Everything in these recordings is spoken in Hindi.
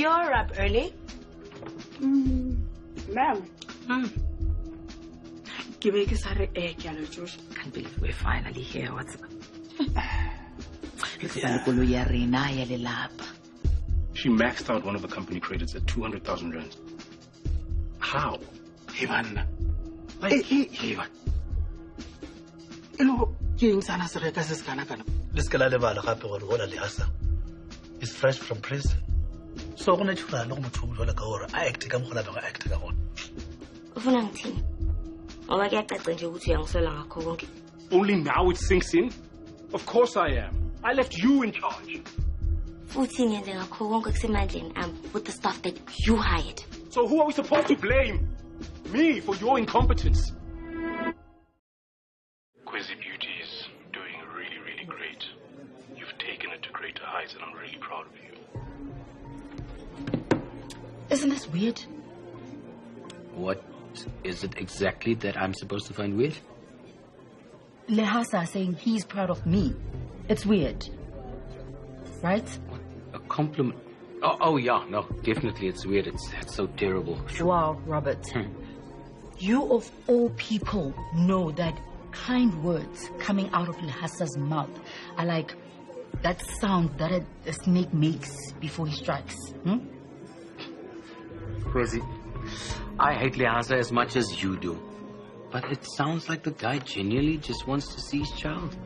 You're up early. Ma'am. Can't believe we're finally here. What's up? She maxed out one of the company credits at 200,000 rand. How? Ivan. This is fresh from prison. So when I act Only now it sinks in? Of course I am. I left you in charge. With the stuff that you hired. So who are we supposed to blame? Me for your incompetence. Quizzy Beauty is doing really, really great. You've taken it to greater heights and I'm really proud of you. Isn't this weird? What is it exactly that I'm supposed to find weird? Lehasa saying he's proud of me. It's weird. Right? What? A compliment? Oh yeah, no, definitely it's weird. It's so terrible. Wow, Robert. You of all people know that kind words coming out of Lehasa's mouth are like that sound that a snake makes before he strikes. Crazy. I hate Lehasa as much as you do. But it sounds like the guy genuinely just wants to see his child.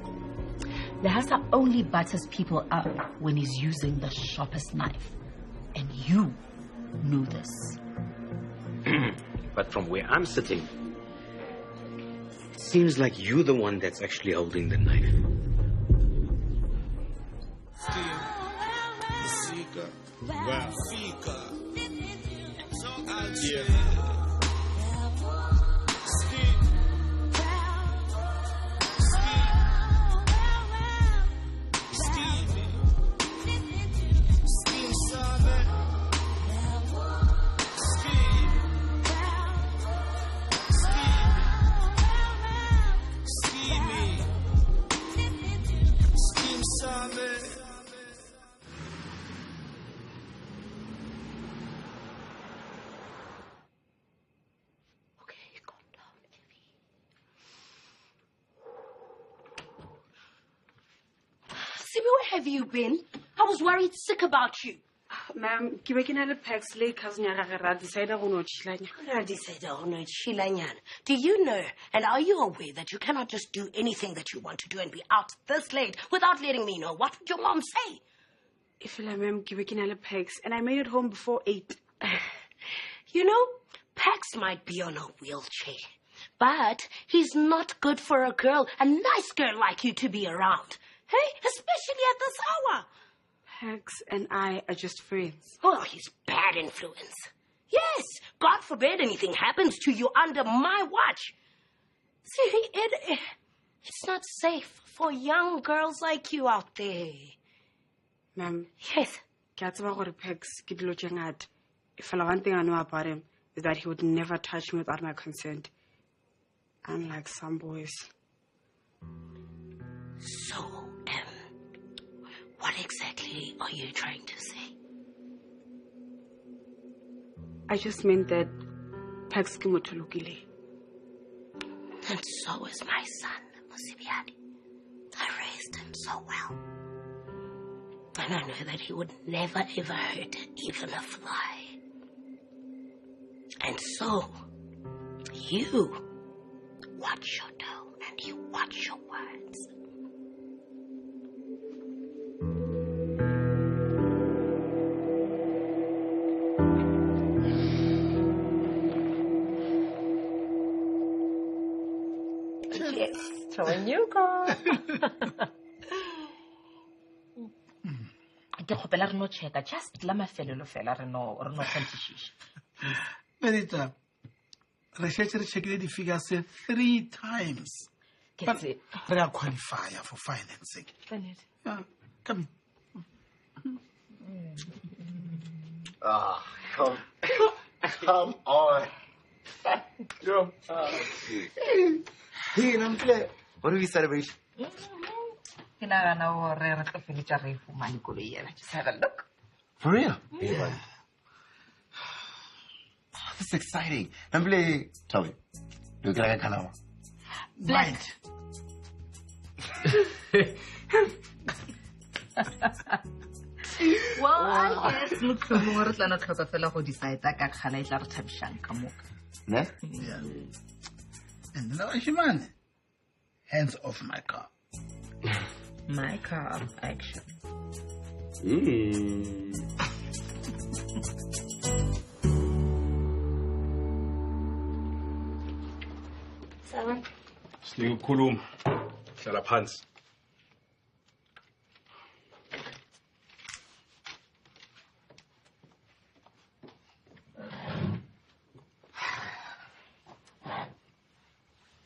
Lehasa only butters people up when he's using the sharpest knife. And you know this. But from where I'm sitting, it seems like you're the one that's actually holding the knife. Where have you been? I was worried sick about you. Ma'am, do you know and are you aware that you cannot just do anything that you want to do and be out this late without letting me know? What would your mom say? If ma'am, and I made it home before 8. You know, Pax might be on a wheelchair, but he's not good for a nice girl like you to be around. Hey, especially at this hour. Pax and I are just friends. Oh, he's bad influence. Yes, God forbid anything happens to you under my watch. See, it's not safe for young girls like you out there. Ma'am. Yes. Pax, if one thing I know about him is that he would never touch me without my consent. Unlike some boys. So, what exactly are you trying to say? I just meant that Pax Kimotolukile. And so is my son, Musibiani. I raised him so well. And I know that he would never ever hurt even a fly. And so, you watch your tone and you watch your words. Telling you, girl. Just lama felelo fela re no kwantishisha. Merita, researcher checked the figures 3 times. But they are qualifier for financing. Yeah, come. Come on. Yo. Hey, Nample, what do we celebrate? Just have a look. For real? Yeah. This is exciting. Namble, tell me. Do you like a color? Black. Well, I guess look for more than a fella who decide that I can't let her have shank. Ne? Yeah. And now, Shimane, hands off my car. My car, action. Seven. Sling kulum. Hlala phansi.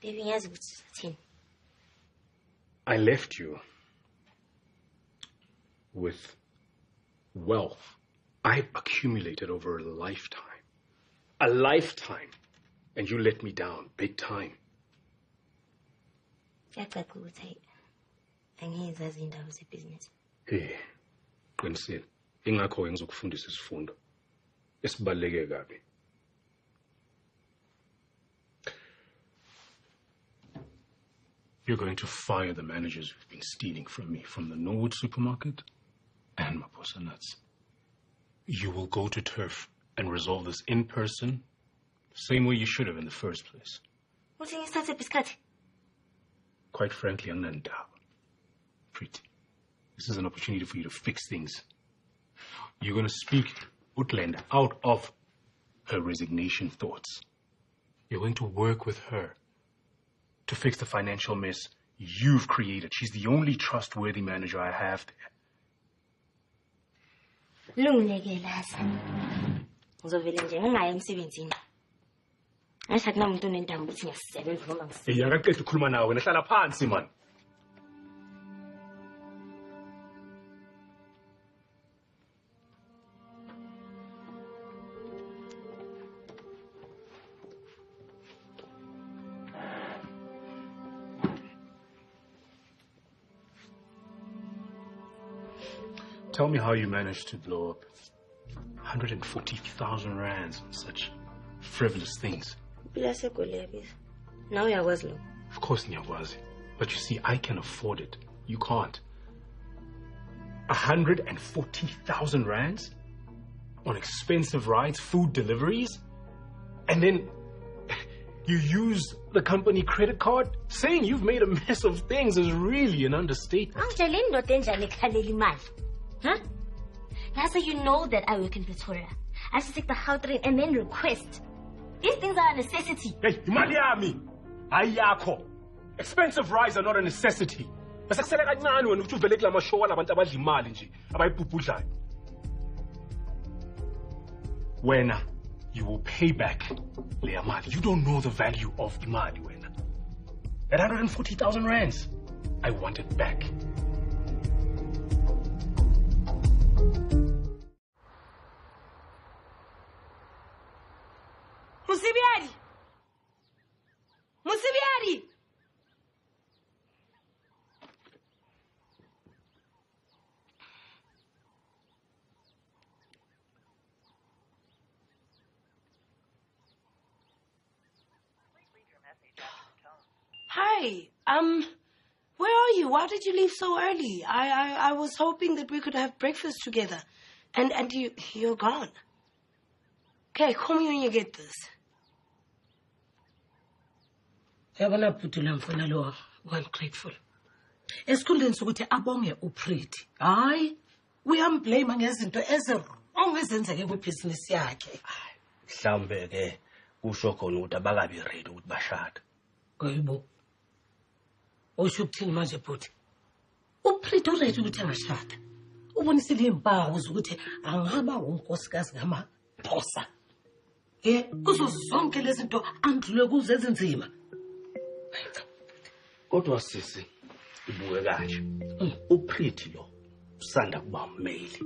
Baby, yes, what's the I left you with wealth I've accumulated over a lifetime. A lifetime. And you let me down big time. business. Hey, qinisile. Ingakho ngizokufundisa isifundo esibaluleke kabi. You're going to fire the managers who've been stealing from me, from the Norwood supermarket and Maposa Nuts. You will go to Turf and resolve this in person, same way you should have in the first place. What's in your biscuit? Quite frankly, Anandaba. Pretty. This is an opportunity for you to fix things. You're going to speak Utland out of her resignation thoughts. You're going to work with her to fix the financial mess you've created. She's the only trustworthy manager I have there. Lungile laza. Ngizovela nje ngingayi emsebenzini. Ngisathi namuntu unentambo uthi ngiyasebenza noma ngisiza. Hey, akaqedwe ukukhuluma nawe, nahlala phansi man. Tell me how you managed to blow up 140,000 rands on such frivolous things. Now you're Wazlo. Of course, Nyakwazi. But you see, I can afford it. You can't. 140,000 rands on expensive rides, food deliveries, and then you use the company credit card? Saying you've made a mess of things is really an understatement. Huh? That's how you know that I work in Pretoria. I have to take the hard train and then request. These things are a necessity. Hey, Imaliami! Ayako! Expensive rides are not a necessity. Wena, you will pay back Leah Mali. You don't know the value of Imali, Wena. At 140,000 rands, I want it back. Musibiari! Musibiari! Hi, where are you? Why did you leave so early? I was hoping that we could have breakfast together. And you're gone. Okay, call me when you get this. Yabona Putula mfana lo ungrateful. Esikhundleni sokuthi abonge uPretty. Hayi, uyamblame ngezinto ezirong ezenzeke kwibusiness yakhe. Mhlambe ke kusho khona ukuthi abakabi ready ukuthi bashada. Goyibo. Usho ukuthini manje Putty? uPretty uready ukuthi angashada. Ubonisile impawu ukuthi angaba unkosikazi ngamaPhosa. Kuzo zonke lezi zinto andlule kuze ezinzima. Kodwa sisi ibuke kanje. uPretty lo usanda kuba ummeli.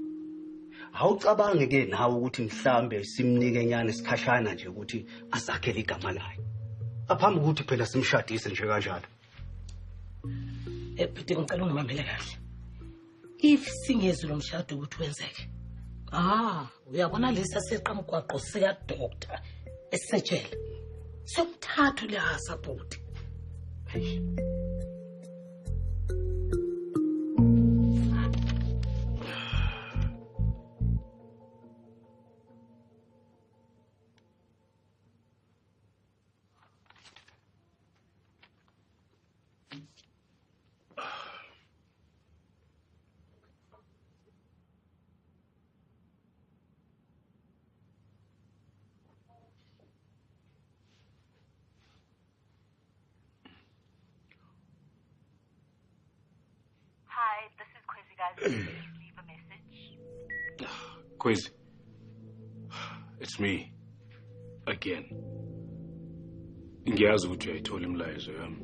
Awucabange ke nawe ukuthi mhlambe simnike nyane isikhashana nje ukuthi asakhele igama layo. Aphambi ukuthi phela simshadise nje kanjalo. Phethe ngicela ungimamele kahle. If singezwe lo mshado ukuthi wenzeke. Uyabona lesa seqamgwaqo sika doctor esitshele sokuthatha le support. Hi, this is Kwezi, guys. Please leave a message. Quiz. It's me. Again. Ngiyazi ukuthi uyayithola imlayezo yami.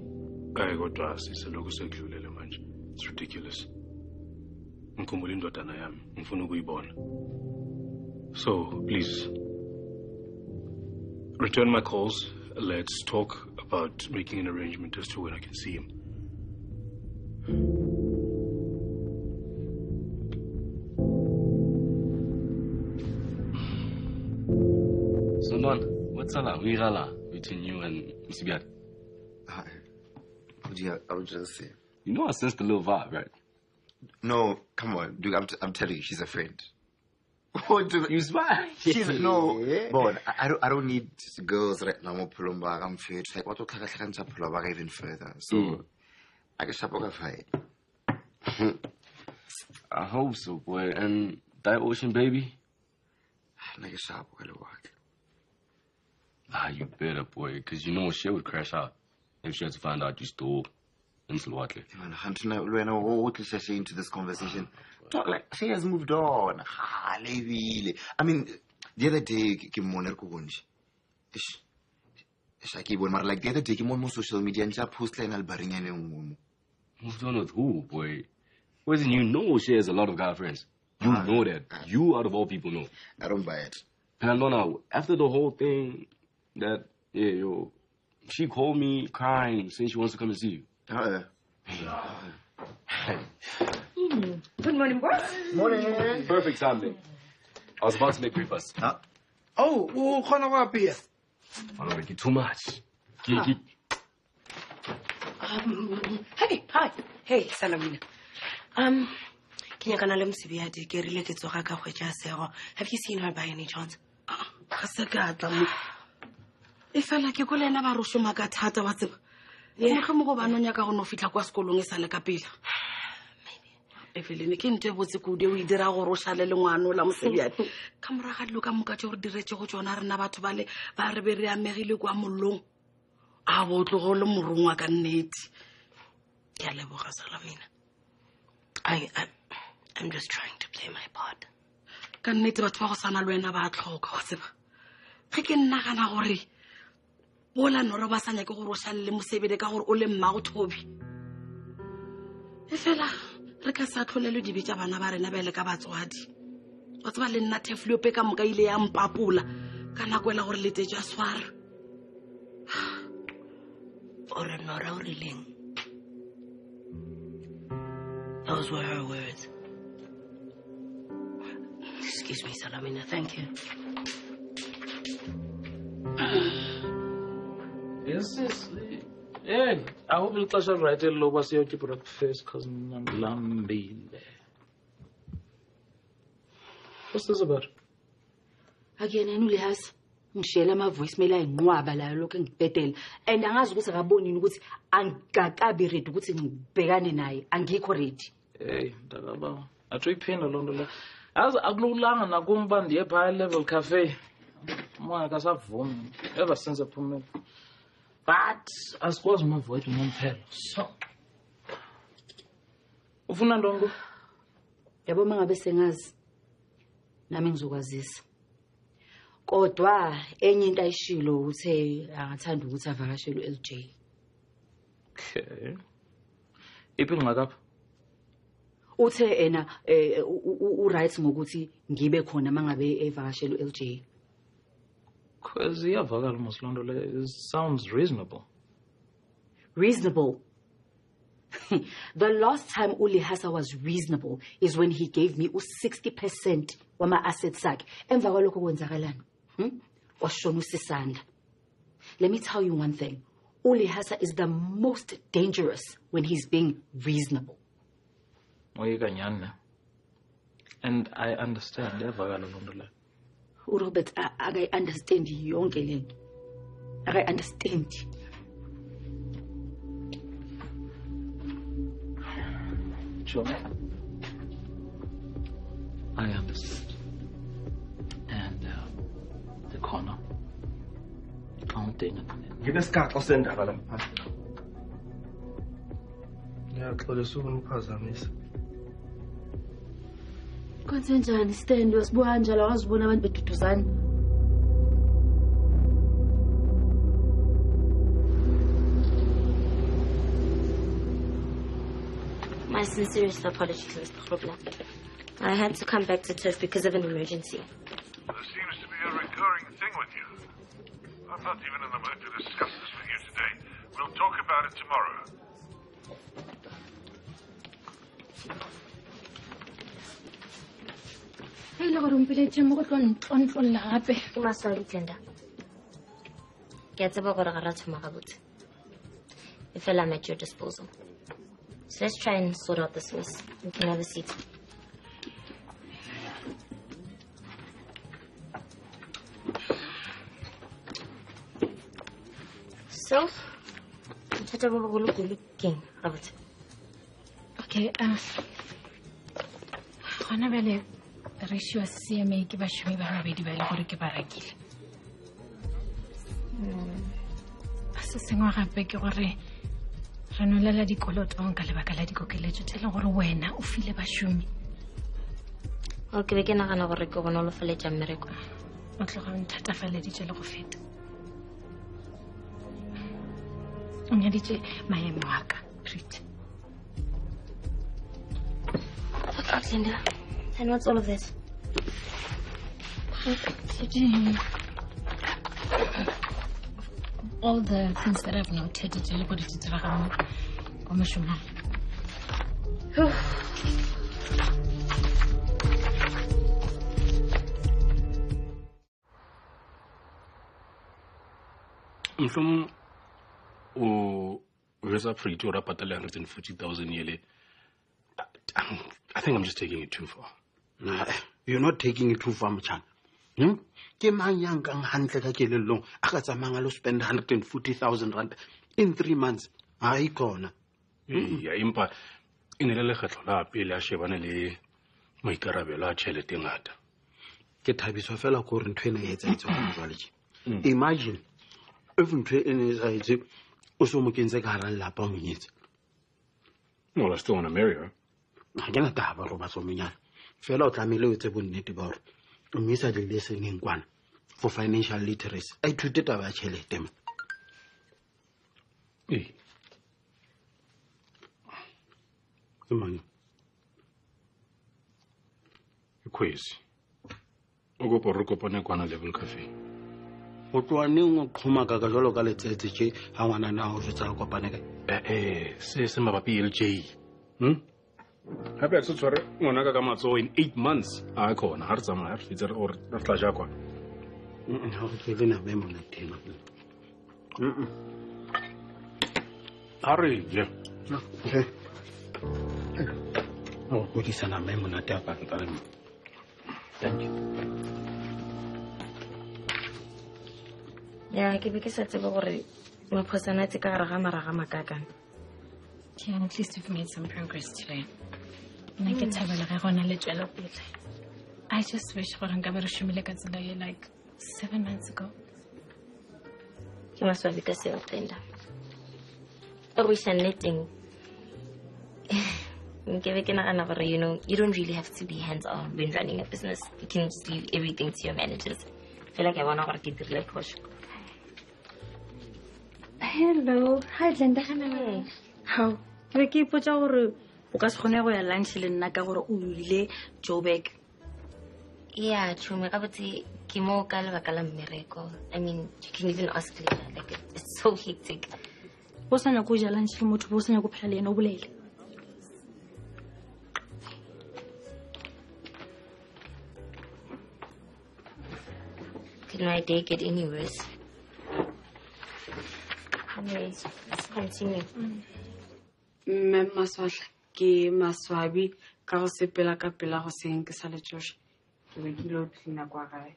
Kodwa siselokhu sekudlulele manje. It's ridiculous. Ngikhumbula indodana yami. Ngifuna ukuyibona. So, please. Return my calls. Let's talk about making an arrangement as to when I can see him. So, Lon, what's up? Between you and Mr. Biad? I would just say. You know I sensed a little vibe, right? No, come on, dude. I'm telling you, she's a friend. You smile. No, but I don't need girls right now. I'm afraid. Like what even further. So I can shop a fight. I hope so, boy. And that ocean baby? Like a shop work. You better, boy, because you know shit would crash out if she had to find out you stole in Slovakia. Man, Hunter, what is she into this conversation? Talk like she has moved on. I mean, the other day, like the other day, on social media and post line albaring. Moved on with who, boy? Wasn't you know she has a lot of guy friends? You know that. You, out of all people, know. I don't buy it. And Lona, after the whole thing, that, she called me crying, saying she wants to come and see you. Good morning, boss. Morning. Perfect timing. I was about to make breakfast. Oh, ukhona kwaphi? I don't make it too much. Hey, hi. Hey, Salamina. Ke nyakana le Msibiadi ke rile ke tsoga ka hwetja sego. Have you seen her by any chance? Ga se ka tla mo. E fela ke go lena ba ro shoma ka thata wa tseba. Mo go mo go ba nonya ka go no fitla kwa sekolong e sale ka pila. Evelyn ke nte botse kude o idira go roshale le ngwana la Msibiadi. Ka moraga dilo ka moka tšo re diretse go tsona rena batho ba le ba re be re amegile kwa mollong. A bo tlo go le morongwa ka nnete. Ke a leboga Salamina. I'm just trying to play my part. Ka nnete batho ba go sana le wena ba tlhoka wa tseba. Ge ke nnagana gore bola nora ba sanya ke go roshale le Mosebede ka gore o le mmago Thobi. E fela re ka sa tlholelo dibetsa bana ba rena ba ile ka batswadi. Wa tseba le nna Thefliope ka moka ile ya mpapula ka nako ela gore letse ja swara. Ore nora o rileng. Those were her words. Excuse me, Salamina. Thank you. Yes. Yeah, I hope you'll touch it right. I'll over see you keep breakfast because I'm lambile. What's this about? Again, Lehasa. Ngishela ama voicemail ayinqwaba la lokho ngibhedela and angazi ukuthi akaboni ukuthi angikakabi ready ukuthi ngibhekane naye angikho ready. Hey, ndakaba. Athi iphinda lonto la. Yazi akululanga nakumba ndiye high level cafe. Moya kasavumi ever since aphumile. But asikwazi umavoid umphelo. So. Ufuna ndongo? Yabo mangabe sengazi nami ngizokwazisa. Kodwa enye into ayishilo uthe angathanda ukuthi avakashele uLJ. Okay. Iphi ngakapha? Uthe ena right ngokuthi ngibe khona mangabe evakashele uLJ. Cause iyavakala moslondo le sounds reasonable. Reasonable. The last time Lehasa was reasonable is when he gave me 60% wama assets akhe. Emva kwalokho kwenzakalani? washona usisanda. Let me tell you one thing. Ulihasa is the most dangerous when he's being reasonable. And I understand. Robert, I understand yonke lento. I understand. Sure. I understand. And the corner. Counting. Give us cut or send her. Yeah, Claudia, ungiphazamisa. Kwenzenjani stand wasibuka kanjalo wazibona abantu beduduzana. My sincerest apologies, Mr. Grobler. I had to come back to Turf because of an emergency. There seems to be a recurring thing with you. I'm not even in the mood to discuss this with you today. We'll talk about it tomorrow. Hey, look, I'm going to go to the You must all eat, Linda. Get the bog of the fella I'm at your disposal. So let's try and sort out this mess. We can have a seat. So, okay, gona bele re shwa CMA ke bashumi ba mabedi ba ile gore ke barakile. Se sengwe gape ke gore re nolela dikolotong ka lebaka la dikokeletso tse leng gore wena o file bashumi. Okay, be ke nagana gore ke gona lo feletsa mmereko. O tloga nthatafaleditse le go feta. O nyaditse maemo a ka, Preet. Okay, Linda. And what's all of this? All the things that I've noted, Mhlom o reza Preet o rapatala 140,000 yearly. I think I'm just taking it too far. Nah, you're not taking it too far, Mchan. Ke mang yang kang hantle ka kelellong a ka tsamanga lo spend 140,000 rand in 3 months. Ai kona. Ya impa inele le kgetlo la pele a shebana le maikarabelo a tšhelete ngata. Ke thabiswa fela go re ntwe ena e etsa itswa jwale tje. Imagine if ntwe ene e etsa o so mo kentse ka hara lapa o monyetse. No, I still want to marry her. Ha ke na taba ro ba so menyana. Fela o tlamile o tse bonnete ba hore o mmisa le leseng kwana for financial literacy. I ithute taba ya tšhelete ma. Imani. Kwezi. O go re kopane kwana Level Cafe. O tloaneng o qhoma ka ka jalo ka letsetse tše ha ngwana na o tsa kopane ka. Se mabapi LJ. Hape a tshware ngwana ka matso in 8 months a khona ha re tsamaya re fitse or re tla ja kwa. Ha re ke lena me mona teng. Are je. Okay. Oh, go di sana me mona te apa ka le. Thank you. Yeah, ke be ke sa tsebe gore mo phosana tse ka gare ga maraga makakang. Yeah, at least we've made some progress today. I get to I just wish for like 7 months ago. You must have been self tender. I wish anything. You know, you don't really have to be hands-on when running a business. You can just leave everything to your managers. I feel like I want to get the push. Hello. Hi, Linda. Hello. How? We keep put our because khone go ya lunch le nna ka gore o ile Joburg. Yeah, true. Me ka botse ke mo ka le bakala mmereko. I mean, you can even ask later. Like it's so hectic. Bo sana go ja lunch le motho bo sana go phela le eno bolele. You know, I take it anyways. Anyways, let's continue. Ma'am Maswahla, ke maswabi ka go sepela ka pela go seng ke sa le Josh. Ke be ke lo tlina kwa gae.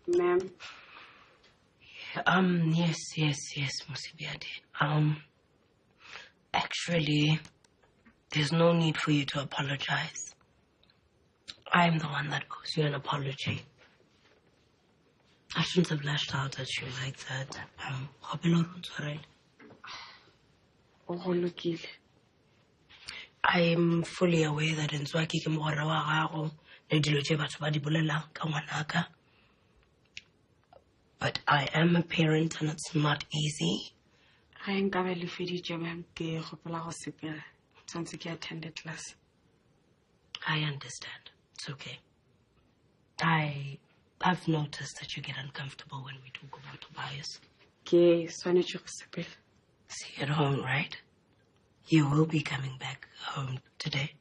Ma'am. Yes, Musibiade. Actually, there's no need for you to apologize. I'm the one that owes you an apology. I shouldn't have lashed out at you like that. I'm fully aware that in Swaki ke mogwera wa gago le dilo tše batho ba di bolelang ka ngwanaka. But I am a parent and it's not easy. I nka be le feditše ma'am ke gopela go sepela tshwantse ke attend class. I understand. It's okay. I've noticed that you get uncomfortable when we talk about Tobias. Ke swanetše go sepela. See you at home, right? You will be coming back home today.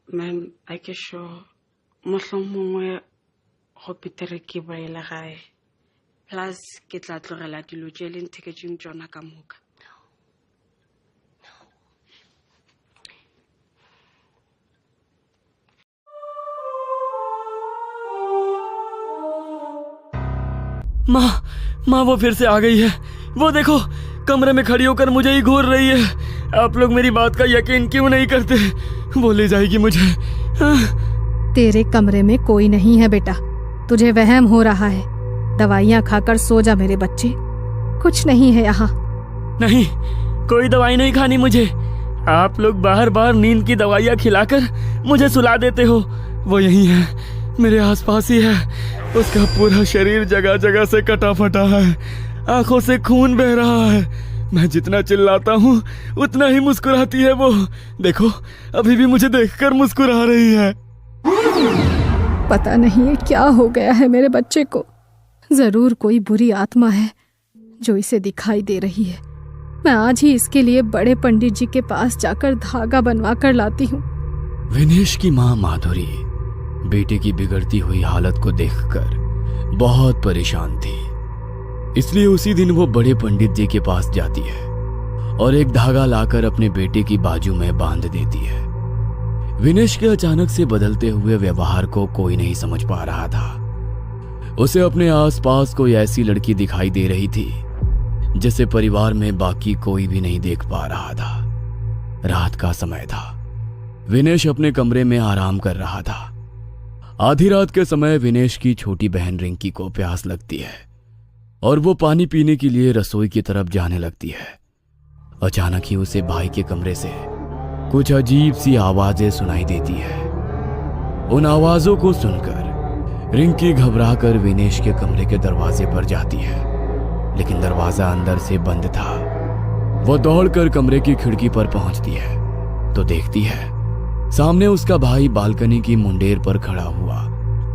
Ma'am, I ke sure mohlomongwe go pitere ke boele gae. Plus ke tla tlogela dilo tše le ntheketšeng tšona ka moka. माँ वो फिर से आ गई है। वो देखो कमरे में खड़ी होकर मुझे ही घूर रही है। आप लोग मेरी बात का यकीन क्यों नहीं करते? वो ले जाएगी मुझे। तेरे कमरे में कोई नहीं है बेटा, तुझे वहम हो रहा है। दवाइयाँ खाकर सो जा मेरे बच्चे, कुछ नहीं है यहाँ। नहीं, कोई दवाई नहीं खानी मुझे। आप लोग बार बार नींद की दवाइयाँ खिलाकर मुझे सुला देते हो। वो यही है, मेरे आसपास ही है। उसका पूरा शरीर जगह जगह से कटा फटा है, आंखों से खून बह रहा है। मैं जितना चिल्लाता हूँ उतना ही मुस्कुराती है वो। देखो अभी भी मुझे देखकर मुस्कुरा रही है। पता नहीं है क्या हो गया है मेरे बच्चे को। जरूर कोई बुरी आत्मा है जो इसे दिखाई दे रही है। मैं आज ही इसके लिए बड़े पंडित जी के पास जाकर धागा बनवा कर लाती हूँ। विनेश की माँ माधुरी बेटे की बिगड़ती हुई हालत को देखकर बहुत परेशान थी, इसलिए उसी दिन वो बड़े पंडित जी के पास जाती है और एक धागा लाकर अपने बेटे की बाजू में बांध देती है। विनेश के अचानक से बदलते हुए व्यवहार को कोई नहीं समझ पा रहा था। उसे अपने आसपास कोई ऐसी लड़की दिखाई दे रही थी जिसे परिवार में बाकी कोई भी नहीं देख पा रहा था। रात का समय था। विनेश अपने कमरे में आराम कर रहा था। आधी रात के समय विनेश की छोटी बहन रिंकी को प्यास लगती है और वो पानी पीने के लिए रसोई की तरफ जाने लगती है। अचानक ही उसे भाई के कमरे से कुछ अजीब सी आवाजें सुनाई देती है। उन आवाजों को सुनकर रिंकी घबराकर विनेश के कमरे के दरवाजे पर जाती है, लेकिन दरवाजा अंदर से बंद था। वो दौड़कर कमरे की खिड़की पर पहुंचती है तो देखती है सामने उसका भाई बालकनी की मुंडेर पर खड़ा हुआ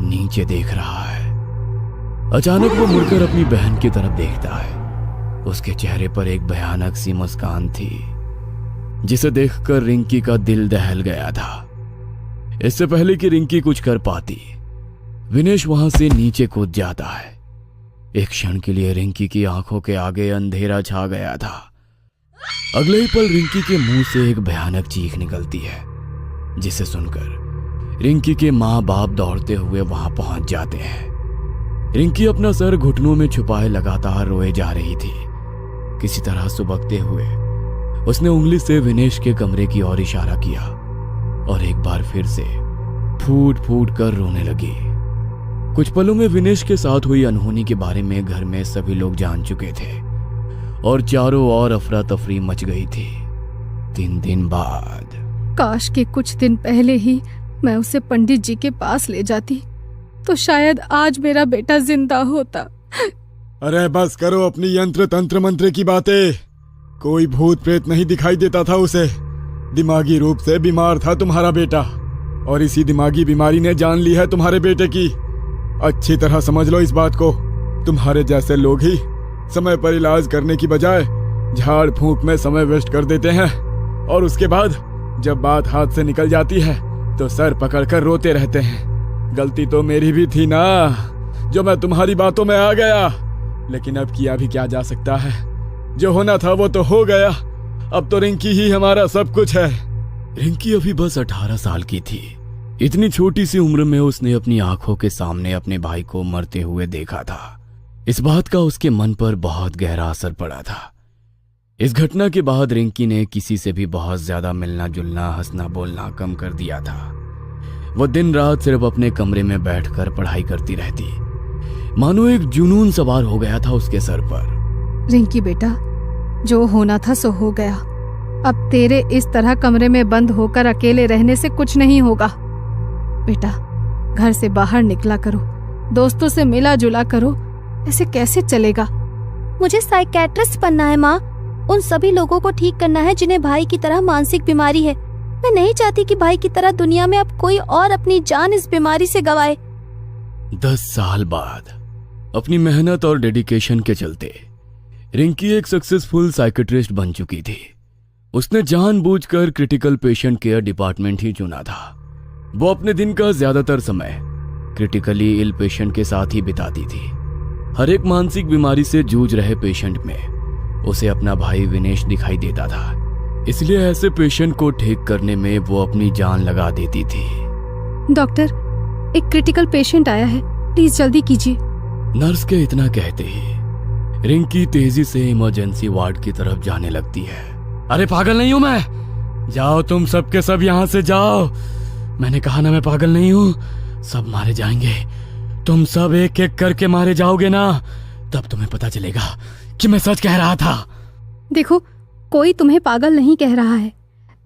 नीचे देख रहा है। अचानक वो मुड़कर अपनी बहन की तरफ देखता है। उसके चेहरे पर एक भयानक सी मुस्कान थी जिसे देखकर रिंकी का दिल दहल गया था। इससे पहले कि रिंकी कुछ कर पाती, विनेश वहां से नीचे कूद जाता है। एक क्षण के लिए रिंकी की आंखों के आगे अंधेरा छा गया था। अगले ही पल रिंकी के मुंह से एक भयानक चीख निकलती है, जिसे सुनकर रिंकी के माँ बाप दौड़ते हुए वहां पहुंच जाते हैं। रिंकी अपना सर घुटनों में छुपाए लगातार रोए जा रही थी। किसी तरह सुबकते हुए उसने उंगली से विनेश के कमरे की ओर इशारा किया और एक बार फिर से फूट फूट कर रोने लगी। कुछ पलों में विनेश के साथ हुई अनहोनी के बारे में घर में सभी लोग जान चुके थे और चारों ओर अफरा तफरी मच गई थी। 3 दिन बाद काश के कुछ दिन पहले ही मैं उसे पंडित जी के पास ले जाती तो शायद आज मेरा बेटा जिंदा होता। अरे बस करो अपनी यंत्र तंत्र मंत्र की बातें। कोई भूत प्रेत नहीं दिखाई देता था उसे। दिमागी रूप से बीमार था तुम्हारा बेटा और इसी दिमागी बीमारी ने जान ली है तुम्हारे बेटे की। अच्छी तरह समझ लो इस बात को। तुम्हारे जैसे लोग ही समय पर इलाज करने की बजाय झाड़ फूंक में समय वेस्ट कर देते हैं और उसके बाद जब बात हाथ से निकल जाती है तो सर पकड़कर रोते रहते हैं। गलती तो मेरी भी थी ना, जो मैं तुम्हारी बातों में आ गया। लेकिन अब किया भी क्या जा सकता है, जो होना था वो तो हो गया। अब तो रिंकी ही हमारा सब कुछ है। रिंकी अभी बस 18 साल की थी। इतनी छोटी सी उम्र में उसने अपनी आंखों के सामने अपने भाई को मरते हुए देखा था। इस बात का उसके मन पर बहुत गहरा असर पड़ा था। इस घटना के बाद रिंकी ने किसी से भी बहुत ज्यादा मिलना जुलना, हंसना बोलना कम कर दिया था। वो दिन रात सिर्फ अपने कमरे में बैठकर पढ़ाई करती रहती, मानो एक जुनून सवार हो गया था उसके सर पर। रिंकी बेटा, जो होना था सो हो गया। अब तेरे इस तरह कमरे में बंद होकर अकेले रहने से कुछ नहीं होगा। बेटा, घर से बाहर निकला करो, दोस्तों से मिला जुला करो। ऐसे कैसे चलेगा? मुझे साइकेट्रिस्ट बनना है माँ। उन सभी लोगों को ठीक करना है जिन्हें भाई की तरह मानसिक बीमारी है। मैं नहीं चाहती कि भाई की तरह दुनिया में अब कोई और अपनी जान इस बीमारी से गंवाए। 10 साल बाद अपनी मेहनत और डेडिकेशन के चलते रिंकी एक सक्सेसफुल साइकेट्रिस्ट बन चुकी थी। उसने जानबूझकर क्रिटिकल पेशेंट केयर डिपार्टमेंट ही चुना था। वो अपने दिन का ज्यादातर समय क्रिटिकली इल पेशेंट के साथ ही बिताती थी। हर एक मानसिक बीमारी से जूझ रहे पेशेंट में उसे अपना भाई विनेश दिखाई देता था। इसलिए ऐसे पेशेंट को ठीक करने में वो अपनी जान लगा देती थी। डॉक्टर, एक क्रिटिकल पेशेंट आया है, प्लीज जल्दी कीजिए। नर्स के इतना कहते ही रिंकी तेजी से इमरजेंसी वार्ड की तरफ जाने लगती है। अरे पागल नहीं हूं मैं, जाओ तुम सब के सब यहाँ से जाओ। मैंने कहा ना मैं पागल नहीं हूँ। सब मारे जाएंगे, तुम सब एक एक करके मारे जाओगे ना, तब तुम्हें पता चलेगा कि मैं सच कह रहा था। देखो, कोई तुम्हें पागल नहीं कह रहा है,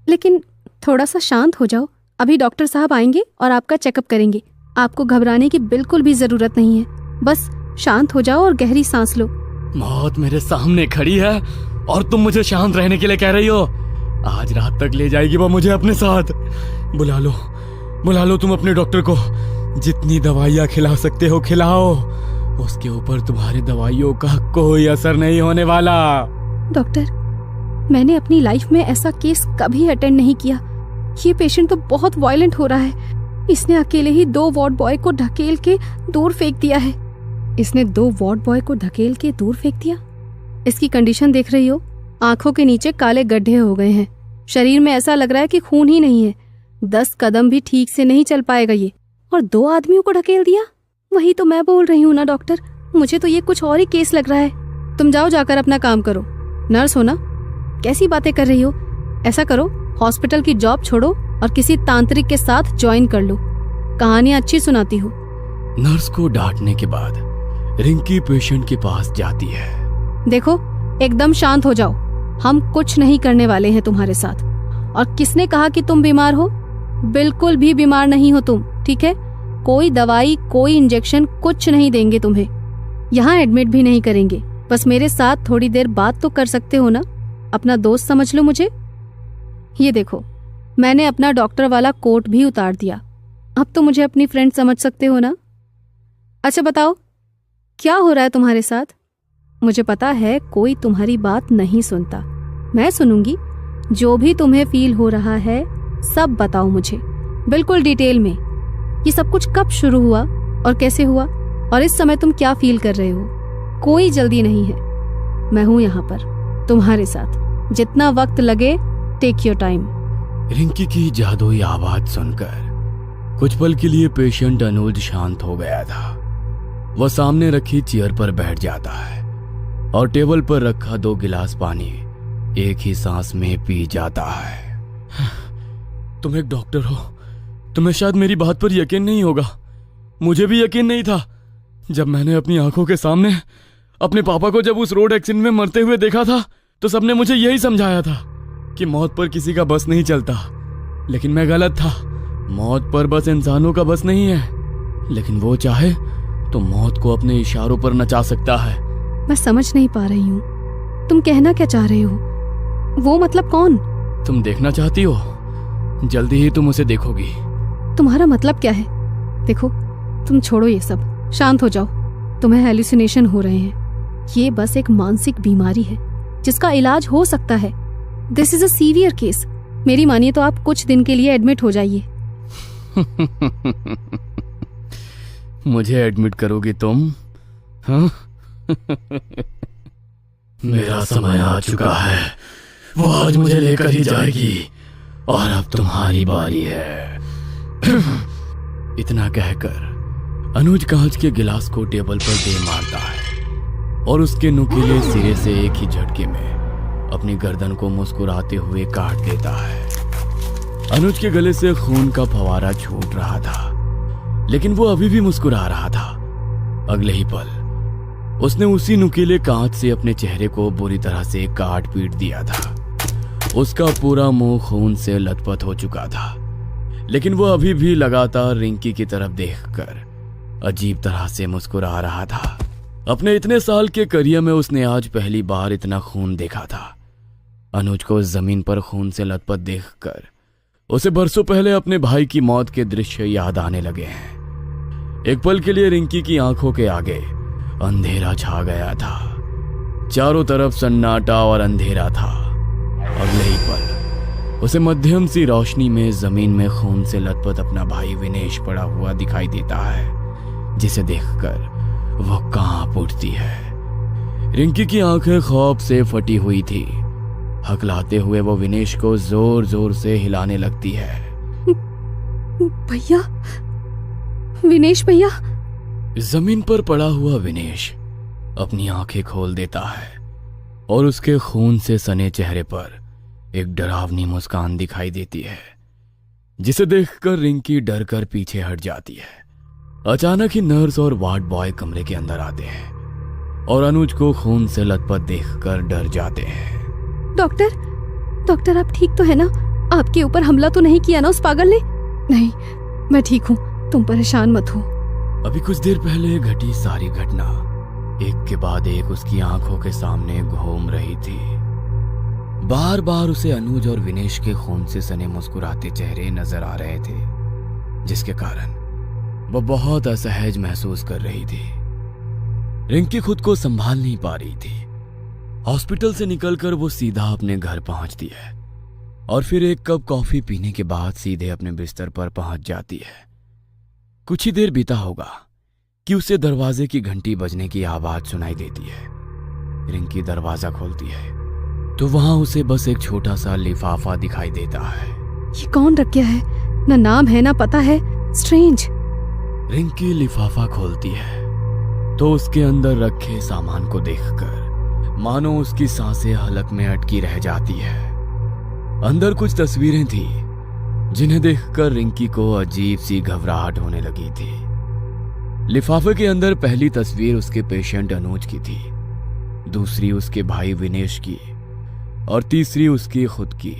लेकिन थोड़ा सा शांत हो जाओ। अभी डॉक्टर साहब आएंगे और आपका चेकअप करेंगे। आपको घबराने की बिल्कुल भी जरूरत नहीं है। बस शांत हो जाओ और गहरी सांस लो। मौत मेरे सामने खड़ी है और तुम मुझे शांत रहने के लिए कह रही हो। आज रात तक ले जाएगी वो मुझे अपने साथ। बुला लो तुम अपने डॉक्टर को। जितनी दवाइयाँ खिला सकते हो खिलाओ। उसके ऊपर तुम्हारी दवाइयों का कोई असर नहीं होने वाला। डॉक्टर, मैंने अपनी लाइफ में ऐसा केस कभी अटेंड नहीं किया। ये पेशेंट तो बहुत वायलेंट हो रहा है। इसने अकेले ही 2 वार्ड बॉय को ढकेल के दूर फेंक दिया है। इसने 2 वार्ड बॉय को ढकेल के दूर फेंक दिया। इसकी कंडीशन देख रही हो, आंखों के नीचे काले गड्ढे हो गए हैं। शरीर में ऐसा लग रहा है कि खून ही नहीं है। 10 कदम भी ठीक से नहीं चल पाएगा ये, और 2 आदमियों को ढकेल दिया। वही तो मैं बोल रही हूँ ना डॉक्टर, मुझे तो ये कुछ और ही केस लग रहा है। तुम जाओ, जाकर अपना काम करो। नर्स हो ना, कैसी बातें कर रही हो? ऐसा करो, हॉस्पिटल की जॉब छोड़ो और किसी तांत्रिक के साथ ज्वाइन कर लो। कहानियां अच्छी सुनाती हो। नर्स को डांटने के बाद रिंकी पेशेंट के पास जाती है। देखो, एकदम शांत हो जाओ। हम कुछ नहीं करने वाले हैं तुम्हारे साथ। और किसने कहा कि तुम बीमार हो? बिल्कुल भी बीमार नहीं हो तुम, ठीक है? कोई दवाई, कोई इंजेक्शन, कुछ नहीं देंगे तुम्हें। यहाँ एडमिट भी नहीं करेंगे। बस मेरे साथ थोड़ी देर बात तो कर सकते हो ना। अपना दोस्त समझ लो मुझे। ये देखो, मैंने अपना डॉक्टर वाला कोट भी उतार दिया। अब तो मुझे अपनी फ्रेंड समझ सकते हो ना। अच्छा बताओ, क्या हो रहा है तुम्हारे साथ? मुझे पता है कोई तुम्हारी बात नहीं सुनता। मैं सुनूंगी। जो भी तुम्हें फील हो रहा है सब बताओ मुझे, बिल्कुल डिटेल में। ये सब कुछ कब शुरू हुआ और कैसे हुआ, और इस समय तुम क्या फील कर रहे हो? कोई जल्दी नहीं है। मैं हूं यहाँ पर तुम्हारे साथ। जितना वक्त लगे, टेक योर टाइम। रिंकी की जादुई आवाज सुनकर कुछ पल के लिए पेशेंट अनुज शांत हो गया था। वह सामने रखी चेयर पर बैठ जाता है और टेबल पर रखा 2 गिलास पानी एक ही सांस में पी जाता है। तुम एक डॉक्टर हो, तुम्हें शायद मेरी बात पर यकीन नहीं होगा। मुझे भी यकीन नहीं था जब मैंने अपनी आंखों के सामने अपने पापा को जब उस रोड एक्सीडेंट में मरते हुए देखा था, तो सबने मुझे यही समझाया था कि मौत पर किसी का बस नहीं चलता। लेकिन मैं गलत था। मौत पर बस इंसानों का बस नहीं है, लेकिन वो चाहे तो मौत को अपने इशारों पर नचा सकता है। मैं समझ नहीं पा रही हूँ, तुम कहना क्या चाह रहे हो? वो मतलब कौन? तुम देखना चाहती हो? जल्दी ही तुम उसे देखोगी। तुम्हारा मतलब क्या है? देखो, तुम छोड़ो ये सब, शांत हो जाओ। तुम्हें हेलुसिनेशन हो रहे हैं। ये बस एक मानसिक बीमारी है जिसका इलाज हो सकता है। This is a severe case. मेरी मानिए तो आप कुछ दिन के लिए एडमिट हो जाइए। मुझे एडमिट करोगी तुम? हाँ? मेरा समय आ चुका है, वो आज मुझे लेकर ही जाएगी और अब तुम्हारी बारी है। इतना कहकर अनुज कांच के गिलास को टेबल पर दे मारता है और उसके नुकीले सिरे से एक ही झटके में अपनी गर्दन को मुस्कुराते हुए काट देता है। अनुज के गले से खून का फवारा छूट रहा था, लेकिन वो अभी भी मुस्कुरा रहा था। अगले ही पल उसने उसी नुकीले कांच से अपने चेहरे को बुरी तरह से काट पीट दिया था। उसका पूरा मुंह खून से लथपथ हो चुका था, लेकिन वो अभी भी लगातार रिंकी की तरफ देखकर अजीब तरह से मुस्कुरा रहा था। अपने इतने साल के करियर में उसने आज पहली बार इतना खून देखा था। अनुज को जमीन पर खून से लथपथ देखकर उसे बरसों पहले अपने भाई की मौत के दृश्य याद आने लगे हैं। एक पल के लिए रिंकी की आंखों के आगे अंधेरा छा गया था। चारों तरफ सन्नाटा और अंधेरा था। अगले ही पल उसे मध्यम सी रोशनी में जमीन में खून से लथपथ अपना भाई विनेश पड़ा हुआ दिखाई देता है, जिसे देखकर वो कांप उठती है। रिंकी की आंखें खौफ से फटी हुई थी। हकलाते हुए वो विनेश को जोर जोर से हिलाने लगती है। भैया, विनेश भैया। जमीन पर पड़ा हुआ विनेश अपनी आंखें खोल देता है और उसके खून से सने चेहरे पर एक डरावनी मुस्कान दिखाई देती है, जिसे देखकर रिंकी डर कर पीछे हट जाती है। अचानक ही नर्स और वार्ड बॉय कमरे के अंदर आते हैं और अनुज को खून से लथपथ देखकर डर जाते हैं। डॉक्टर आप ठीक तो है ना? आपके ऊपर हमला तो नहीं किया ना उस पागल ने? नहीं, मैं ठीक हूँ, तुम परेशान मत हो। अभी कुछ देर पहले घटी सारी घटना एक के बाद एक उसकी आंखों के सामने घूम रही थी। बार बार उसे अनुज और विनेश के खून से सने मुस्कुराते चेहरे नजर आ रहे थे, जिसके कारण वो बहुत असहज महसूस कर रही थी। रिंकी खुद को संभाल नहीं पा रही थी। हॉस्पिटल से निकलकर वो सीधा अपने घर पहुंचती है और फिर एक कप कॉफी पीने के बाद सीधे अपने बिस्तर पर पहुंच जाती है। कुछ ही देर बीता होगा कि उसे दरवाजे की घंटी बजने की आवाज सुनाई देती है। रिंकी दरवाजा खोलती है तो वहां उसे बस एक छोटा सा लिफाफा दिखाई देता है। ये कौन रख गया है? ना नाम है ना पता है। स्ट्रेंज। रिंकी लिफाफा खोलती है तो उसके अंदर रखे सामान को देखकर मानो उसकी सांसें हलक में अटकी रह जाती है। अंदर कुछ तस्वीरें थी जिन्हें देखकर रिंकी को अजीब सी घबराहट होने लगी थी। लिफाफे के अंदर पहली तस्वीर उसके पेशेंट अनुज की थी, दूसरी उसके भाई विनेश की और तीसरी उसकी खुद की।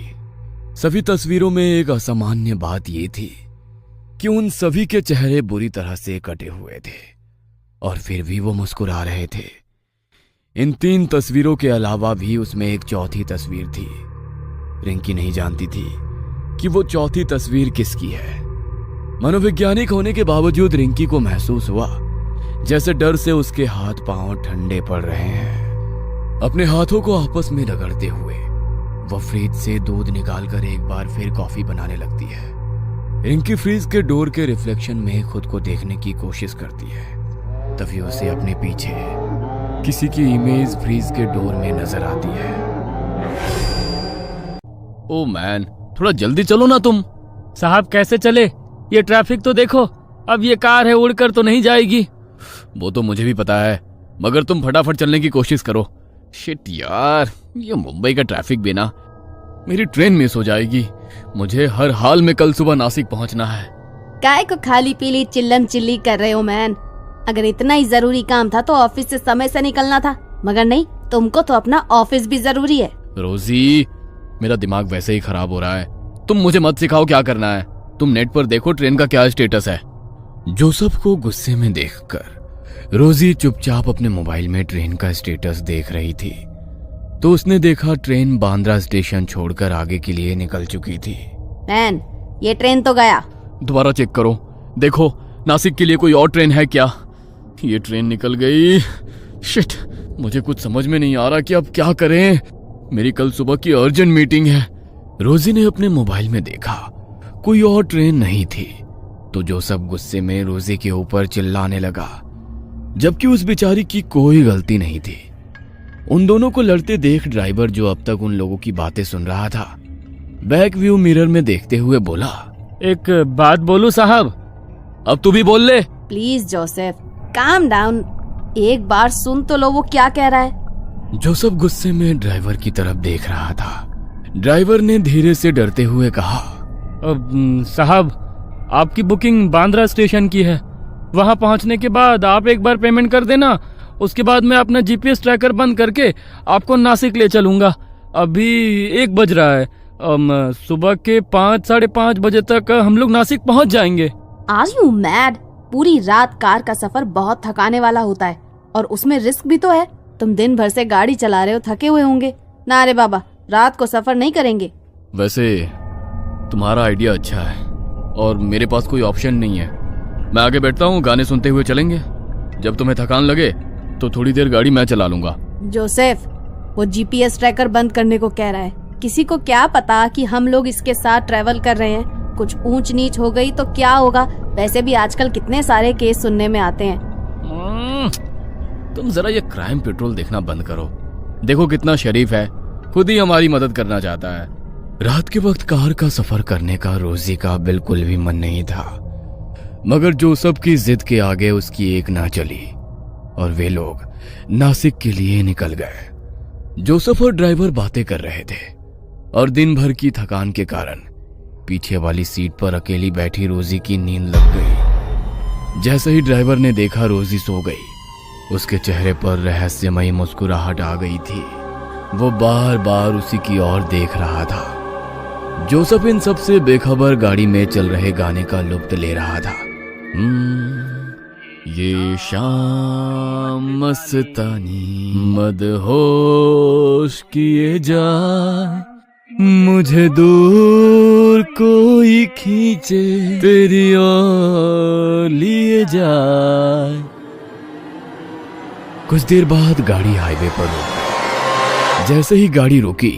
सभी तस्वीरों में एक असामान्य बात यह थी कि उन सभी के चेहरे बुरी तरह से कटे हुए थे और फिर भी वो मुस्कुरा रहे थे। इन 3 तस्वीरों के अलावा भी उसमें एक चौथी तस्वीर थी। रिंकी नहीं जानती थी कि वो चौथी तस्वीर किसकी है। मनोवैज्ञानिक होने के बावजूद रिंकी को महसूस हुआ जैसे डर से उसके हाथ पांव ठंडे पड़ रहे हैं। अपने हाथों को आपस में रगड़ते हुए वो फ्रिज से दूध निकालकर एक बार फिर कॉफी बनाने लगती है। रिंकी फ्रिज के डोर के रिफ्लेक्शन में खुद को देखने की कोशिश करती है, तभी उसे अपने पीछे किसी की इमेज फ्रिज के डोर में नजर आती है। ओ मैन, थोड़ा जल्दी चलो ना तुम। साहब कैसे चले? ये ट्रैफिक तो देखो, अब ये कार है उड़कर तो नहीं जाएगी। वो तो मुझे भी पता है, मगर तुम फटाफट चलने की कोशिश करो। शिट यार, ये मुंबई का ट्रैफिक भी ना, मेरी ट्रेन मिस हो जाएगी। मुझे हर हाल में कल सुबह नासिक पहुंचना है। काय को खाली पीली चिल्लम चिल्ली कर रहे हो मैन? अगर इतना ही जरूरी काम था तो ऑफिस से समय से निकलना था, मगर नहीं, तुमको तो अपना ऑफिस भी जरूरी है। रोजी, मेरा दिमाग वैसे ही खराब हो रहा है, तुम मुझे मत सिखाओ क्या करना है। तुम नेट पर देखो ट्रेन का क्या स्टेटस है। जोसेफ को गुस्से में देखकर रोजी चुपचाप अपने मोबाइल में ट्रेन का स्टेटस देख रही थी तो उसने देखा ट्रेन बांद्रा स्टेशन छोड़कर आगे के लिए निकल चुकी थी। मैन, ये ट्रेन तो गया। दोबारा चेक करो, देखो नासिक के लिए कोई और ट्रेन है क्या। ये ट्रेन निकल गई। शिट, मुझे कुछ समझ में नहीं आ रहा कि अब क्या करें। मेरी कल सुबह की अर्जेंट मीटिंग है। रोजी ने अपने मोबाइल में देखा कोई और ट्रेन नहीं थी तो जोसेफ गुस्से में रोजी के ऊपर चिल्लाने लगा, जबकि उस बेचारी की कोई गलती नहीं थी। उन दोनों को लड़ते देख ड्राइवर, जो अब तक उन लोगों की बातें सुन रहा था, बैक व्यू मिरर में देखते हुए बोला, एक बात बोलूं साहब? अब तू भी बोल ले। प्लीज जोसेफ, काम डाउन, एक बार सुन तो लो वो क्या कह रहा है। जोसेफ गुस्से में ड्राइवर की तरफ देख रहा था। ड्राइवर ने धीरे से डरते हुए कहा, साहब, आपकी बुकिंग बांद्रा स्टेशन की है। वहां पहुंचने के बाद आप एक बार पेमेंट कर देना, उसके बाद मैं अपना जीपीएस ट्रैकर बंद करके आपको नासिक ले चलूंगा। अभी 1 बज रहा है, सुबह के 5, साढ़े 5 बजे तक हम लोग नासिक पहुंच जाएंगे। Are you mad? पूरी रात कार का सफर बहुत थकाने वाला होता है और उसमें रिस्क भी तो है। तुम दिन भर से गाड़ी चला रहे हो, थके हुए होंगे ना। रे बाबा, रात को सफर नहीं करेंगे। वैसे तुम्हारा आइडिया अच्छा है और मेरे पास कोई ऑप्शन नहीं है। मैं आगे बैठता हूँ, गाने सुनते हुए चलेंगे। जब तुम्हें थकान लगे तो थोड़ी देर गाड़ी मैं चला लूंगा। जोसेफ, वो जीपीएस ट्रैकर बंद करने को कह रहा है। किसी को क्या पता कि हम लोग इसके साथ ट्रैवल कर रहे हैं। कुछ ऊंच नीच हो गई तो क्या होगा? वैसे भी आजकल कितने सारे केस सुनने में आते हैं। तुम जरा ये क्राइम पेट्रोल देखना बंद करो। देखो कितना शरीफ है, खुद ही हमारी मदद करना चाहता है। रात के वक्त कार का सफर करने का रोजी का बिल्कुल भी मन नहीं था, मगर जोसेफ की जिद के आगे उसकी एक ना चली और वे लोग नासिक के लिए निकल गए। जोसेफ और ड्राइवर बातें कर रहे थे और दिन भर की थकान के कारण पीछे वाली सीट पर अकेली बैठी रोजी की नींद लग गई। जैसे ही ड्राइवर ने देखा रोजी सो गई, उसके चेहरे पर रहस्यमयी मुस्कुराहट आ गई थी। वो बार बार उसी की ओर देख रहा था। जोसेफ इन सब से बेखबर गाड़ी में चल रहे गाने का लुत्फ ले रहा था। ये शाम मस्तानी मदहोश किए जाए, मुझे दूर कोई खींचे तेरी ओर लिए जाए। कुछ देर बाद गाड़ी हाईवे पर रुकी। जैसे ही गाड़ी रुकी,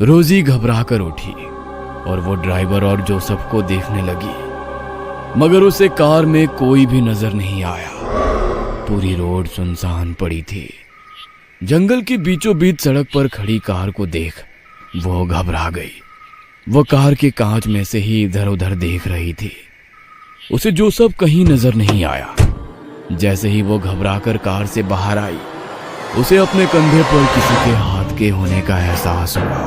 रोजी घबरा कर उठी और वो ड्राइवर और जोसेफ को देखने लगी, मगर उसे कार में कोई भी नजर नहीं आया। पूरी रोड सुनसान पड़ी थी। जंगल के बीचों बीच सड़क पर खड़ी कार को देख वो घबरा गई। वो कार के कांच में से ही इधर उधर देख रही थी। उसे जोसेफ कहीं नजर नहीं आया। जैसे ही वो घबराकर कार से बाहर आई, उसे अपने कंधे पर किसी के हाथ के होने का एहसास हुआ।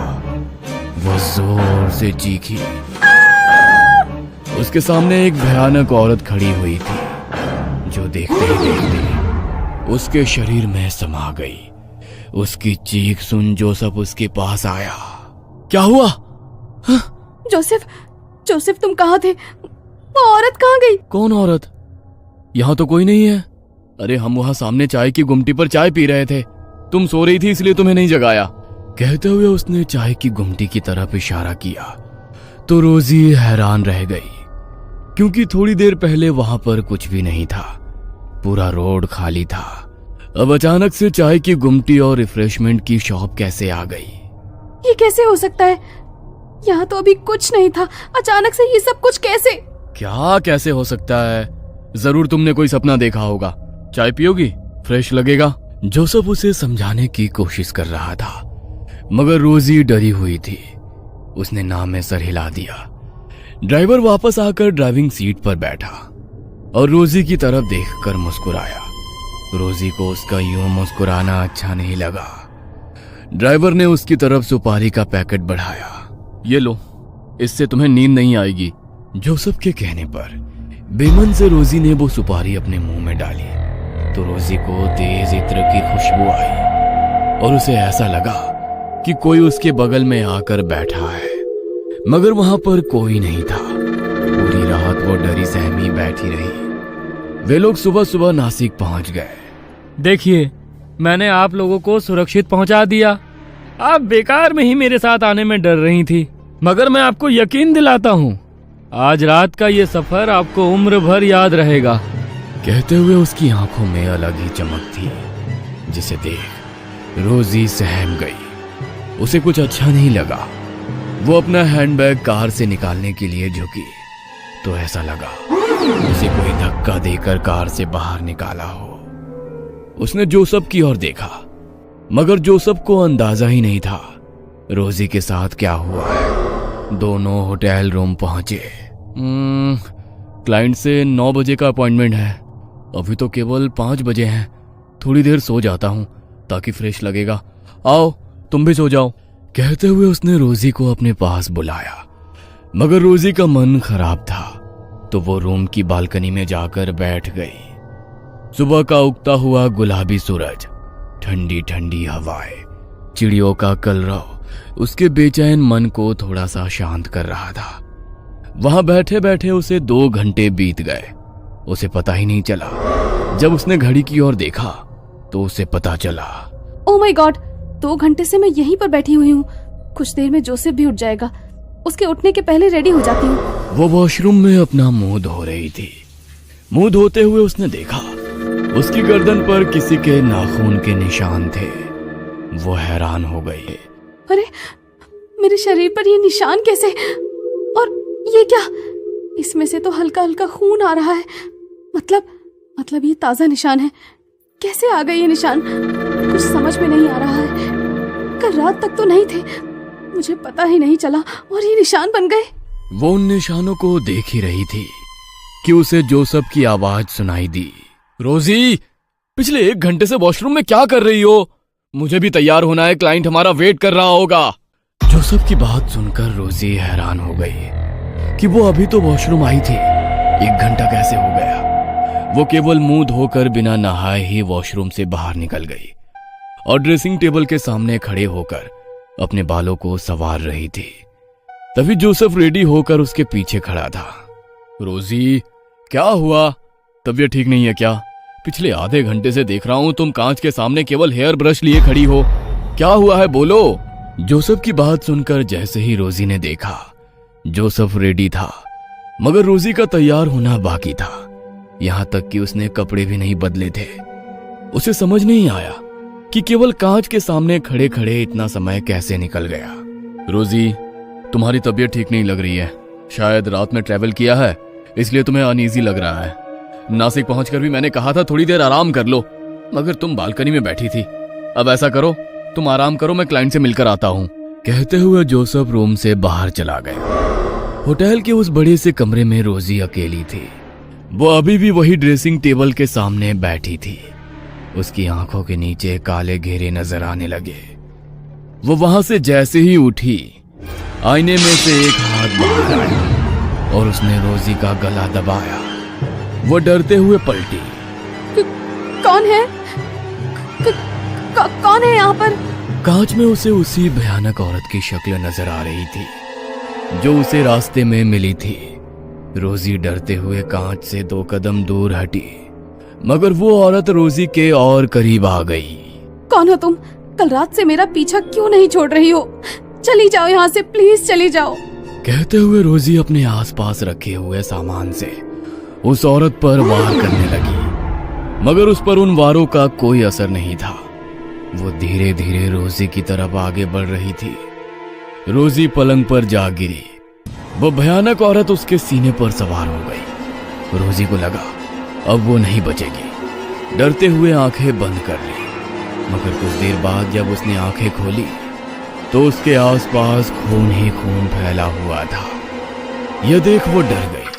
वो जोर से चीखी। उसके सामने एक भयानक औरत खड़ी हुई थी, जो देखते ही देखते उसके शरीर में समा गई। उसकी चीख सुन जोसेफ उसके पास आया। क्या हुआ? जोसेफ, जोसेफ तुम कहाँ थे? वो औरत कहाँ गई? कौन औरत? यहाँ तो कोई नहीं है। अरे हम वहाँ सामने चाय की गुमटी पर चाय पी रहे थे। तुम सो रही थी इसलिए तुम्हें नहीं जगाया। कहते हुए उसने चाय की गुमटी की तरफ इशारा किया तो रोजी हैरान रह गई, क्योंकि थोड़ी देर पहले वहां पर कुछ भी नहीं था। पूरा रोड खाली था। अब अचानक से चाय की गुमटी और रिफ्रेशमेंट की शॉप कैसे आ गई? ये कैसे हो सकता है? यहाँ तो अभी कुछ नहीं था, अचानक से ये सब कुछ कैसे? क्या कैसे हो सकता है? जरूर तुमने कोई सपना देखा होगा। चाय पियोगी? फ्रेश लगेगा। जोसेफ उसे समझाने की कोशिश कर रहा था, मगर रोजी डरी हुई थी। उसने ना में सर हिला दिया। ड्राइवर वापस आकर ड्राइविंग सीट पर बैठा और रोजी की तरफ देखकर मुस्कुराया। रोजी को उसका यूं मुस्कुराना अच्छा नहीं लगा। ड्राइवर ने उसकी तरफ सुपारी का पैकेट बढ़ाया। ये लो, इससे तुम्हें नींद नहीं आएगी। जोसेफ के कहने पर बेमन से रोजी ने वो सुपारी अपने मुंह में डाली तो रोजी को तेज इत्र की खुशबू आई और उसे ऐसा लगा कि कोई उसके बगल में आकर बैठा है, मगर वहां पर कोई नहीं था। पूरी रात वो डरी सहमी बैठी रही। वे लोग सुबह सुबह नासिक पहुंच गए। देखिए, मैंने आप लोगों को सुरक्षित पहुंचा दिया। आप बेकार में ही मेरे साथ आने में डर रही थी, मगर मैं आपको यकीन दिलाता हूँ, आज रात का ये सफर आपको उम्र भर याद रहेगा। कहते हुए उसकी आंखों में अलग ही चमक थी, जिसे देख रोजी सहम गई। उसे कुछ अच्छा नहीं लगा। वो अपना हैंडबैग कार से निकालने के लिए झुकी तो ऐसा लगा उसे कोई धक्का देकर कार से बाहर निकाला हो। उसने जोसेफ की ओर देखा, मगर जोसेफ को अंदाजा ही नहीं था रोजी के साथ क्या हुआ है। दोनों होटल रूम पहुंचे। क्लाइंट से 9 बजे का अपॉइंटमेंट है, अभी तो केवल 5 बजे हैं। थोड़ी देर सो जाता हूं ताकि फ्रेश लगेगा। आओ तुम भी सो जाओ। कहते हुए उसने रोजी को अपने पास बुलाया, मगर रोजी का मन खराब था तो वो रूम की बालकनी में जाकर बैठ गई। सुबह का उगता हुआ गुलाबी सूरज, ठंडी ठंडी हवाएं, चिड़ियों का कलरव उसके बेचैन मन को थोड़ा सा शांत कर रहा था। वहां बैठे बैठे उसे 2 घंटे बीत गए, उसे पता ही नहीं चला। जब उसने घड़ी की ओर देखा तो उसे पता चला, ओह माय गॉड, 2 घंटे से मैं यहीं पर बैठी हुई हूँ। कुछ देर में जोसेफ भी उठ जाएगा, उसके उठने के पहले रेडी हो जाती हूँ। वो वॉशरूम में अपना मुंह धो रही थी। मुंह धोते हुए उसने देखा उसकी गर्दन पर किसी के नाखून के निशान थे। वो हैरान हो गई। अरे मेरे शरीर पर ये निशान कैसे? और ये क्या? इसमें से तो हल्का हल्का खून आ रहा है। मतलब ये ताजा निशान है। कैसे आ गए ये निशान? कुछ समझ में नहीं आ रहा है। कल रात तक तो नहीं थे, मुझे पता ही नहीं चला और ये निशान बन गए। वो उन निशानों को देख ही रही थी कि उसे जोसेफ की आवाज सुनाई दी। रोजी, पिछले 1 घंटे से वॉशरूम में क्या कर रही हो? मुझे भी तैयार होना है, क्लाइंट हमारा वेट कर रहा होगा। जोसेफ की बात सुनकर रोजी हैरान हो गई कि वो अभी तो वॉशरूम आई थी, 1 घंटा कैसे हो गया। वो केवल मुंह धोकर बिना नहाए ही वॉशरूम से बाहर निकल गई और ड्रेसिंग टेबल के सामने खड़े होकर अपने बालों को संवार रही थी। तभी जोसेफ रेडी होकर उसके पीछे खड़ा था। रोजी, क्या हुआ? तबीयत ठीक नहीं है क्या? पिछले आधे घंटे से देख रहा हूं तुम कांच के सामने केवल हेयर ब्रश लिए खड़ी हो। क्या हुआ है, बोलो। जोसेफ की बात सुनकर जैसे ही रोजी ने देखा, जोसेफ रेडी था, मगर रोजी का तैयार होना बाकी था। यहां तक कि उसने कपड़े भी नहीं बदले थे। उसे समझ नहीं आया कि केवल कांच के सामने खड़े खड़े इतना समय कैसे निकल गया। रोजी, तुम्हारी तबीयत ठीक नहीं लग रही है। शायद रात में ट्रैवल किया है, इसलिए तुम्हें अनईजी लग रहा है। नासिक पहुंचकर भी मैंने कहा था थोड़ी देर आराम कर लो, मगर तुम बालकनी में बैठी थी। अब ऐसा करो, तुम आराम करो, मैं क्लाइंट से मिलकर आता हूं। कहते हुए जोसेफ रूम से बाहर चला गया। होटल के उस बड़े से कमरे में रोजी अकेली थी। वो अभी भी वही ड्रेसिंग टेबल के सामने बैठी थी। उसकी आंखों के नीचे काले घेरे नजर आने लगे। वो वहां से जैसे ही उठी, आईने में से एक हाथ बाहर आया और उसने रोजी का गला दबाया। वो डरते हुए पलटी। कौन है? कौन है यहाँ पर? कांच में उसे उसी भयानक औरत की शक्ल नजर आ रही थी जो उसे रास्ते में मिली थी। रोजी डरते हुए कांच से 2 कदम दूर हटी, मगर वो औरत रोजी के और करीब आ गई। कौन हो तुम? कल रात से मेरा पीछा क्यों नहीं छोड़ रही हो? चली जाओ यहाँ से, प्लीज चली जाओ। कहते हुए रोजी अपने आसपास रखे हुए सामान से उस औरत पर वार करने लगी, मगर उस पर उन वारों का कोई असर नहीं था। वो धीरे धीरे रोजी की तरफ आगे बढ़ रही थी। रोजी पलंग पर जा गिरी। वो भयानक औरत उसके सीने पर सवार हो गई। रोजी को लगा अब वो नहीं बचेगी। डरते हुए आंखें बंद कर ली, मगर कुछ देर बाद जब उसने आंखें खोली तो उसके आसपास खून ही खून फैला हुआ था। यह देख वो डर गई।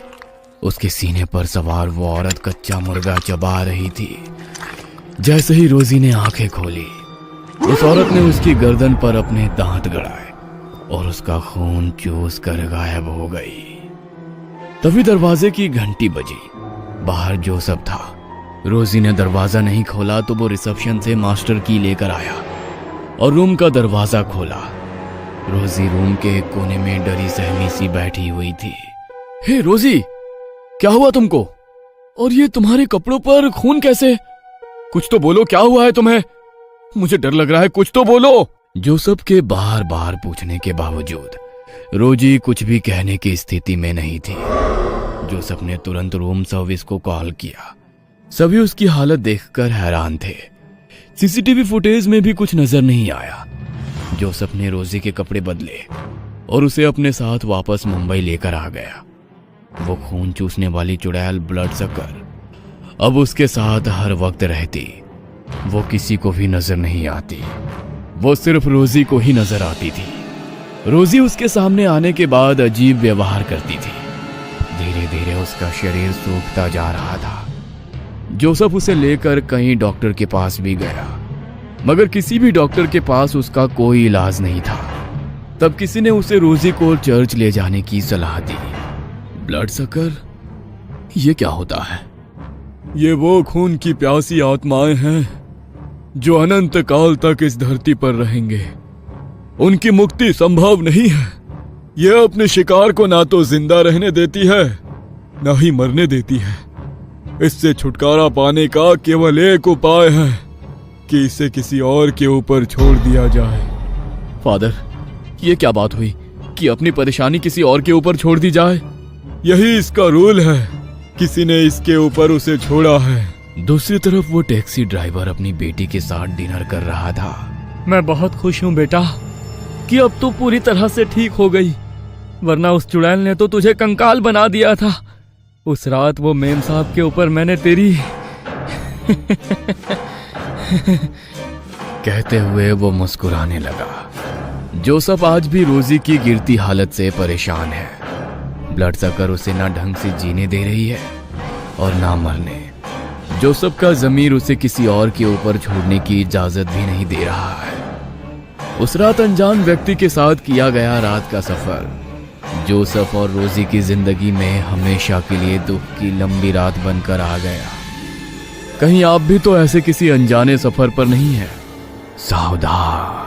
उसके सीने पर सवार वो औरत कच्चा मुर्गा चबा रही थी। जैसे ही रोजी ने आंखें खोली, उस औरत ने उसकी गर्दन पर अपने दांत गड़ाए और उसका खून चूस कर गायब हो गई। तभी दरवाजे की घंटी बजी। बाहर जोसेफ था। रोजी ने दरवाजा नहीं खोला तो वो रिसेप्शन से मास्टर की लेकर आया और रूम का दरवाजा खोला। रोजी रूम के एक कोने में डरी सहमी सी बैठी हुई थी। हे रोजी, क्या हुआ तुमको? और ये तुम्हारे कपड़ों पर खून कैसे? कुछ तो बोलो, क्या हुआ है तुम्हें? मुझे डर लग रहा है, कुछ तो बोलो। जोसेफ के बार बार पूछने के बावजूद रोजी कुछ भी कहने की स्थिति में नहीं थी। जोसेफ ने तुरंत रूम सर्विस को कॉल किया। सभी उसकी हालत देखकर हैरान थे। सीसीटीवी फुटेज में भी कुछ नजर नहीं आया। जोसेफ ने रोजी के कपड़े बदले और उसे अपने साथ वापस मुंबई लेकर आ गया। वो खून चूसने वाली चुड़ैल ब्लड सकर अब उसके साथ हर वक्त रहती। वो किसी को भी नजर नहीं आती, वो सिर्फ रोजी को ही नजर आती थी। रोजी उसके सामने आने के बाद अजीब व्यवहार करती थी। धीरे धीरे उसका शरीर सूखता जा रहा था। जोसेफ उसे लेकर कहीं डॉक्टर के पास भी गया, मगर किसी भी डॉक्टर के पास उसका कोई इलाज नहीं था। तब किसी ने उसे रोजी को चर्च ले जाने की सलाह दी। ब्लड सकर, ये क्या होता है? ये वो खून की प्यासी आत्माएं हैं जो अनंत काल तक इस धरती पर रहेंगे। उनकी मुक्ति संभव नहीं है। ये अपने शिकार को ना तो जिंदा रहने देती है, ना ही मरने देती है। इससे छुटकारा पाने का केवल एक उपाय है कि इसे किसी और के ऊपर छोड़ दिया जाए। फादर, ये क्या बात हुई कि अपनी परेशानी किसी और के ऊपर छोड़ दी जाए? यही इसका रूल है। किसी ने इसके ऊपर उसे छोड़ा है। दूसरी तरफ वो टैक्सी ड्राइवर अपनी बेटी के साथ डिनर कर रहा था। मैं बहुत खुश हूँ बेटा कि अब तू पूरी तरह से ठीक हो गई, वरना उस चुड़ैल ने तो तुझे कंकाल बना दिया था। उस रात वो मेम साहब के ऊपर मैंने तेरी कहते हुए वो मुस्कुराने लगा। जोसेफ आज भी रोजी की गिरती हालत से परेशान है। ब्लड सकर उसे ना ढंग से जीने दे रही है और ना मरने। जोसेफ का ज़मीर उसे किसी और के ऊपर छोड़ने की इजाजत भी नहीं दे रहा है। उस रात अनजान व्यक्ति के साथ किया गया रात का सफर जोसेफ और रोजी की जिंदगी में हमेशा के लिए दुख की लंबी रात बनकर आ गया। कहीं आप भी तो ऐसे किसी अनजाने सफर पर नहीं है? सावधान।